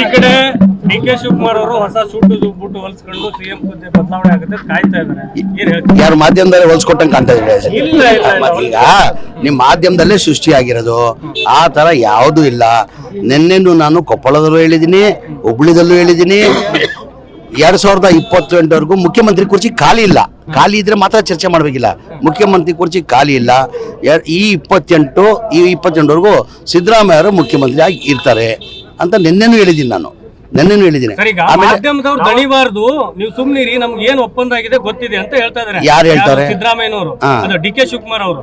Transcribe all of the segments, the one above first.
ಈ ಕಡೆ D K Shivakumar ಅವರು ಹೊಸ ಸೂಟು ಬುಟ್ಟು ಹೊಲ್ಸ್ಕೊಂಡು ಸಿಎಂ ಹುದ್ದೆ ಬದಲಾವಣೆ ಆಗುತ್ತೆ ಕಾಯ್ತಾ ಇದ್ದಾರೆ. ಏನ್ ಹೇಳ್ತೀವಿ? ಯಾರು ಮಾಧ್ಯಮದಲ್ಲೇ ಹೊಲ್ಸ್ಕೊಟ್ಟಂಗೆ ಕಾಣ್ತಾ ಇದೆ. ಇಲ್ಲ ಈಗ ನಿಮ್ ಮಾಧ್ಯಮದಲ್ಲೇ ಸೃಷ್ಟಿಯಾಗಿರೋದು, ಆ ತರ ಯಾವುದೂ ಇಲ್ಲ. ನಿನ್ನೆನು ನಾನು ಕೊಪ್ಪಳದಲ್ಲೂ ಹೇಳಿದ್ದೀನಿ, ಹುಬ್ಳಿದಲ್ಲೂ ಹೇಳಿದ್ದೀನಿ. 2028ವರೆಗೂ ಮುಖ್ಯಮಂತ್ರಿ ಕುರ್ಚಿ ಖಾಲಿ ಇಲ್ಲ. ಖಾಲಿ ಇದ್ರೆ ಮಾತ್ರ ಚರ್ಚೆ ಮಾಡಬೇಕಿಲ್ಲ. ಮುಖ್ಯಮಂತ್ರಿ ಕುರ್ಚಿ ಖಾಲಿ ಇಲ್ಲ. ಈ 28ವರೆಗೂ ಸಿದ್ದರಾಮಯ್ಯ ಅವರು ಮುಖ್ಯಮಂತ್ರಿ ಆಗಿ ಇರ್ತಾರೆ ಅಂತ ನಿನ್ನೆನೂ ಹೇಳಿದ್ದೀನಿ ನಾನು. ಮಾಧ್ಯಮದವ್ರು ದಣಿಬಾರ್ದು, ನೀವು ಸುಮ್ನಿರಿ, ನಮ್ಗೆ ಏನ್ ಒಪ್ಪಂದ ಆಗಿದೆ ಗೊತ್ತಿದೆ ಅಂತ ಹೇಳ್ತಾ ಇದಾರೆ. ಯಾರು ಹೇಳ್ತಾರೆ? ಸಿದ್ದರಾಮಯ್ಯನವರು, ಡಿ ಕೆ ಶಿವಕುಮಾರ್ ಅವರು.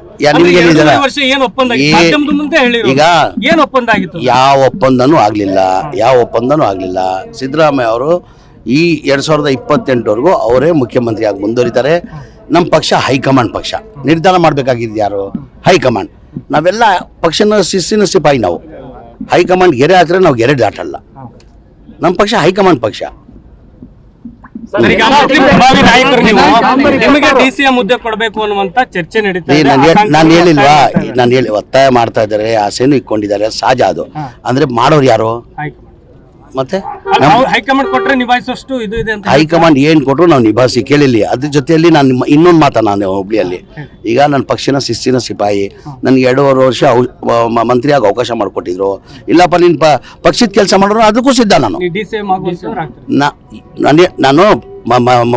ವರ್ಷ ಏನ್ ಒಪ್ಪಂದ ಮಾಧ್ಯಮದ ಮುಂದೆ ಹೇಳಿದ್ರು, ಈಗ ಏನ್ ಒಪ್ಪಂದ ಆಗಿತ್ತು? ಯಾವ ಒಪ್ಪಂದನೂ ಆಗ್ಲಿಲ್ಲ. ಸಿದ್ದರಾಮಯ್ಯ ಅವರು ಈ 2028ವರೆಗೂ ಅವರೇ ಮುಖ್ಯಮಂತ್ರಿ ಆಗಿ ಮುಂದುವರಿತಾರೆ. ನಮ್ಮ ಪಕ್ಷ ಹೈಕಮಾಂಡ್ ಪಕ್ಷ, ನಿರ್ಧಾರ ಮಾಡ್ಬೇಕಾಗಿದ್ದು ಯಾರು? ಹೈಕಮಾಂಡ್. ನಾವೆಲ್ಲ ಪಕ್ಷನ ಶಿಸ್ತಿನ ಸಿಪಾಯಿ. ನಾವು ಹೈಕಮಾಂಡ್ ಗೆರೆ ಹಾಕಿದ್ರೆ ನಾವು ಗೆರೆ ದಾಟಲ್ಲ. ನಮ್ಮ ಪಕ್ಷ ಹೈಕಮಾಂಡ್ ಪಕ್ಷ. ನಿಮಗೆ ಡಿಸಿಎಂ ಹುದ್ದೆ ಕೊಡಬೇಕು ಅನ್ನುವಂತ ಚರ್ಚೆ ನಡೀತಾ ಇದೆ. ನಾನು ಹೇಳಿಲ್ವಾ? ಒತ್ತಾಯ ಮಾಡ್ತಾ ಇದ್ದಾರೆ, ಆಸೆನೂ ಇಟ್ಕೊಂಡಿದ್ದಾರೆ, ಸಹಜ ಅದು. ಅಂದ್ರೆ ಮಾಡೋರು ಯಾರು? ಮತ್ತೆ ಹೈಕಮಾಂಡ್ ಕೊಟ್ರೆ ನಿಭಾಯಿಸೋಷ್ಟು ಇದು ಇದೆ ಅಂತ. ಹೈಕಮಾಂಡ್ ಏನ್ ಕೊಟ್ರು ನಾವು ನಿಭಾಯಿಸಿ ಕೇಳಿಲ್ಲ. ಅದ್ರ ಜೊತೆಯಲ್ಲಿ ನಾನು ಇನ್ನೊಂದು ಮಾತಾ, ನಾನು ಹುಬ್ಳಿಯಲ್ಲಿ ಈಗ ನನ್ನ ಪಕ್ಷನ ಶಿಸ್ತಿನ ಸಿಪಾಯಿ. ನನ್ಗೆ 2.5 ವರ್ಷ ಮಂತ್ರಿಯಾಗಿ ಅವಕಾಶ ಮಾಡಿಕೊಟ್ಟಿದ್ರು. ಇಲ್ಲಪ್ಪ ನೀನ್ ಪಕ್ಷದ ಕೆಲಸ ಮಾಡೋರು, ಅದಕ್ಕೂ ಸಿದ್ಧ ನಾನು. ನಾನು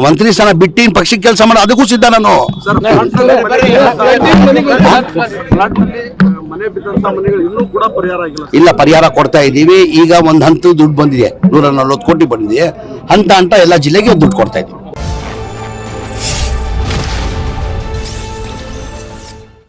ಮಂತ್ರಿ ಸ್ಥಾನ ಬಿಟ್ಟು ಪಕ್ಷಕ್ಕೆ ಕೆಲಸ ಮಾಡೋ ಅದಕ್ಕೂ ಸಿದ್ಧ ನಾನು. ಇಲ್ಲ, ಪರಿಹಾರ ಕೊಡ್ತಾ ಇದ್ದೀವಿ. ಈಗ ಒಂದು ಹಂತ ದುಡ್ಡು ಬಂದಿದೆ, 140 ಕೋಟಿ ಬಂದಿದೆ. ಹಂತ ಎಲ್ಲ ಜಿಲ್ಲೆಗೆ ದುಡ್ಡು ಕೊಡ್ತಾ ಇದ್ದೀವಿ.